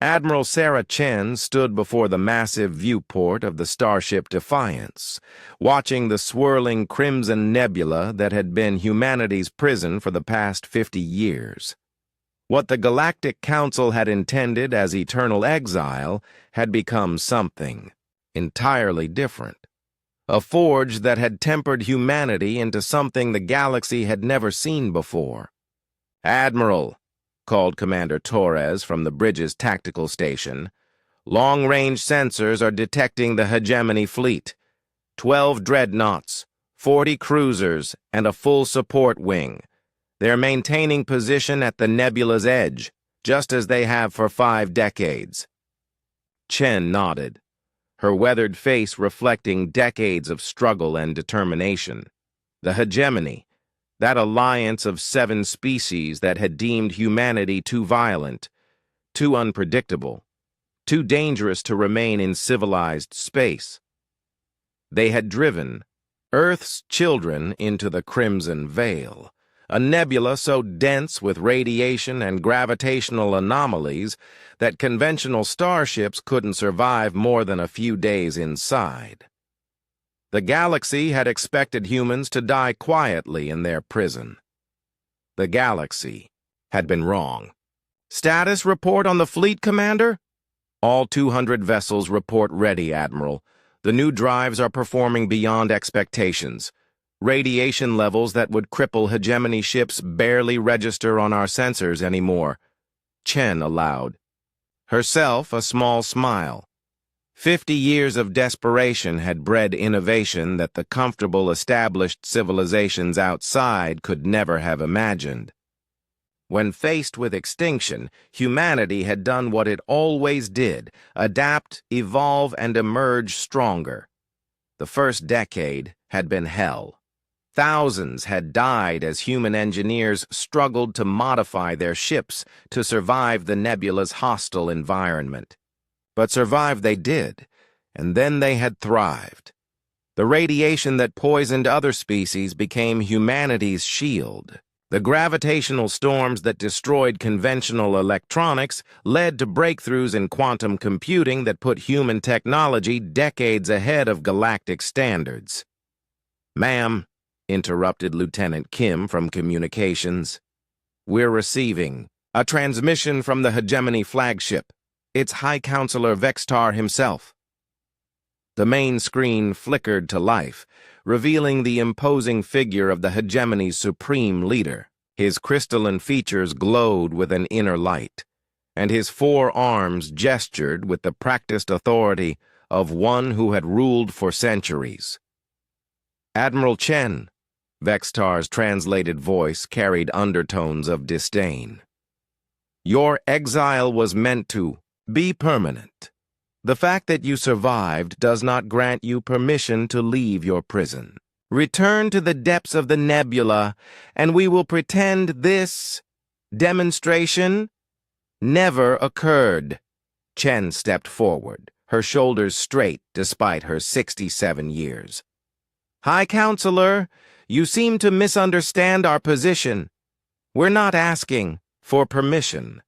Admiral Sarah Chen stood before the massive viewport of the starship Defiance, watching the swirling crimson nebula that had been humanity's prison for the past 50 years. What the Galactic Council had intended as eternal exile had become something entirely different. A forge that had tempered humanity into something the galaxy had never seen before. "Admiral," called Commander Torres from the bridge's tactical station, "long-range sensors are detecting the hegemony fleet. 12 dreadnoughts, 40 cruisers, and a full support wing. They're maintaining position at the nebula's edge, just as they have for 5 decades. Chen nodded, her weathered face reflecting decades of struggle and determination. The hegemony, that alliance of 7 species that had deemed humanity too violent, too unpredictable, too dangerous to remain in civilized space. They had driven Earth's children into the Crimson Veil, a nebula so dense with radiation and gravitational anomalies that conventional starships couldn't survive more than a few days inside. The galaxy had expected humans to die quietly in their prison. The galaxy had been wrong. "Status report on the fleet, Commander?" "All 200 vessels report ready, Admiral. The new drives are performing beyond expectations. Radiation levels that would cripple hegemony ships barely register on our sensors anymore," Chen allowed. Herself a small smile. 50 years of desperation had bred innovation that the comfortable established civilizations outside could never have imagined. When faced with extinction, humanity had done what it always did: adapt, evolve, and emerge stronger. The first decade had been hell. Thousands had died as human engineers struggled to modify their ships to survive the nebula's hostile environment. But survive they did, and then they had thrived. The radiation that poisoned other species became humanity's shield. The gravitational storms that destroyed conventional electronics led to breakthroughs in quantum computing that put human technology decades ahead of galactic standards. "Ma'am," interrupted Lieutenant Kim from communications, "we're receiving a transmission from the hegemony flagship. It's High Counselor Vextar himself." The main screen flickered to life, revealing the imposing figure of the hegemony's supreme leader. His crystalline features glowed with an inner light, and his 4 arms gestured with the practiced authority of one who had ruled for centuries. "Admiral Chen," Vextar's translated voice carried undertones of disdain. "Your exile was meant to be permanent. The fact that you survived does not grant you permission to leave your prison. Return to the depths of the nebula, and we will pretend this demonstration never occurred." Chen stepped forward, her shoulders straight despite her 67 years. "High Counselor, you seem to misunderstand our position. We're not asking for permission."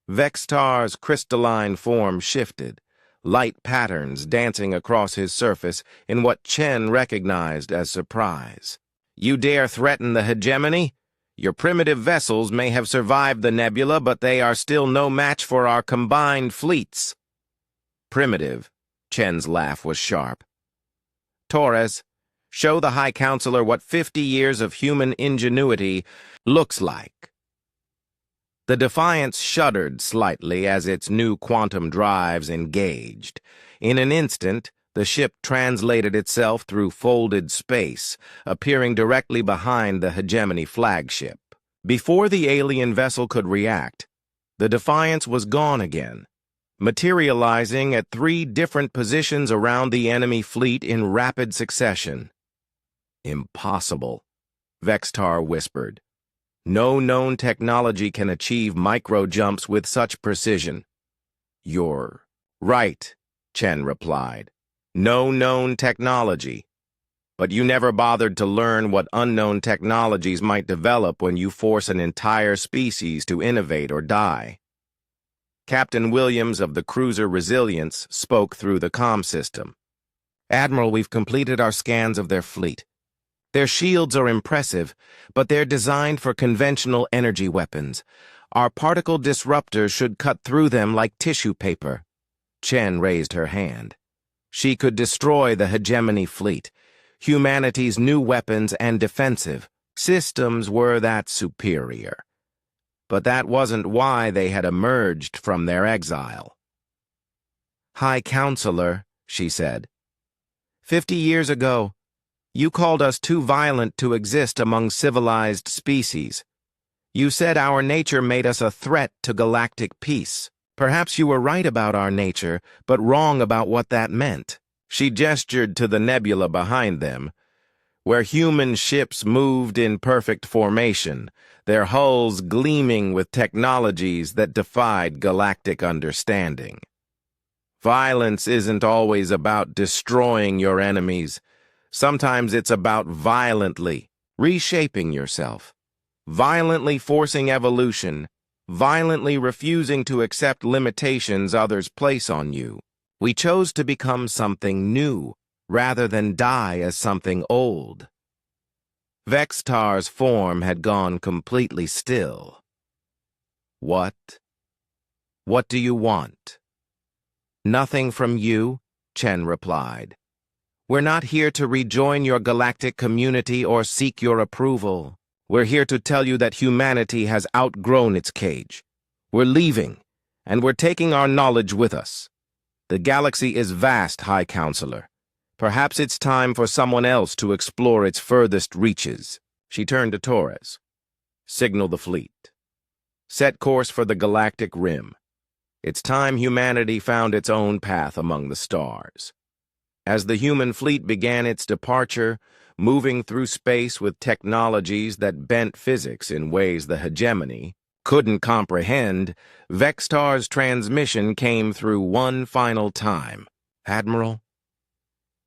Vextar's crystalline form shifted, light patterns dancing across his surface in what Chen recognized as surprise. "You dare threaten the hegemony? Your primitive vessels may have survived the nebula, but they are still no match for our combined fleets." "Primitive?" Chen's laugh was sharp. "Torres, show the High Counselor what 50 years of human ingenuity looks like." The Defiance shuddered slightly as its new quantum drives engaged. In an instant, the ship translated itself through folded space, appearing directly behind the hegemony flagship. Before the alien vessel could react, the Defiance was gone again, materializing at 3 different positions around the enemy fleet in rapid succession. "Impossible," Vextar whispered. "No known technology can achieve micro-jumps with such precision." "You're right," Chen replied. "No known technology. But you never bothered to learn what unknown technologies might develop when you force an entire species to innovate or die." Captain Williams of the cruiser Resilience spoke through the comm system. "Admiral, we've completed our scans of their fleet. Their shields are impressive, but they're designed for conventional energy weapons. Our particle disruptor should cut through them like tissue paper." Chen raised her hand. She could destroy the hegemony fleet. Humanity's new weapons and defensive systems were that superior. But that wasn't why they had emerged from their exile. "High Counselor," she said, 50 years ago, you called us too violent to exist among civilized species. You said our nature made us a threat to galactic peace. Perhaps you were right about our nature, but wrong about what that meant." She gestured to the nebula behind them, where human ships moved in perfect formation, their hulls gleaming with technologies that defied galactic understanding. Violence isn't always about destroying your enemies. Sometimes it's about violently reshaping yourself, violently forcing evolution, violently refusing to accept limitations others place on you. We chose to become something new, rather than die as something old. Vextar's form had gone completely still. "What? What do you want?" "Nothing from you," Chen replied. "We're not here to rejoin your galactic community or seek your approval. We're here to tell you that humanity has outgrown its cage. We're leaving, and we're taking our knowledge with us. The galaxy is vast, High Counselor. Perhaps it's time for someone else to explore its furthest reaches." She turned to Torres. "Signal the fleet. Set course for the galactic rim. It's time humanity found its own path among the stars." As the human fleet began its departure, moving through space with technologies that bent physics in ways the hegemony couldn't comprehend, Vextar's transmission came through one final time. "Admiral,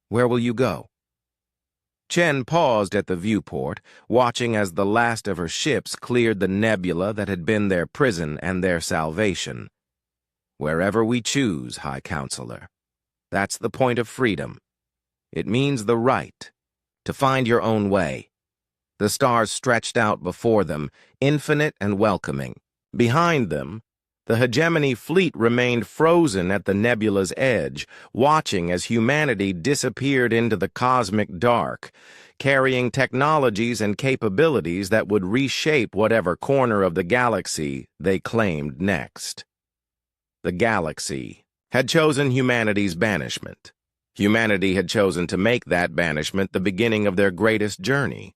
where will you go?" Chen paused at the viewport, watching as the last of her ships cleared the nebula that had been their prison and their salvation. "Wherever we choose, High Counselor. That's the point of freedom. It means the right to find your own way." The stars stretched out before them, infinite and welcoming. Behind them, the hegemony fleet remained frozen at the nebula's edge, watching as humanity disappeared into the cosmic dark, carrying technologies and capabilities that would reshape whatever corner of the galaxy they claimed next. The galaxy had chosen humanity's banishment. Humanity had chosen to make that banishment the beginning of their greatest journey.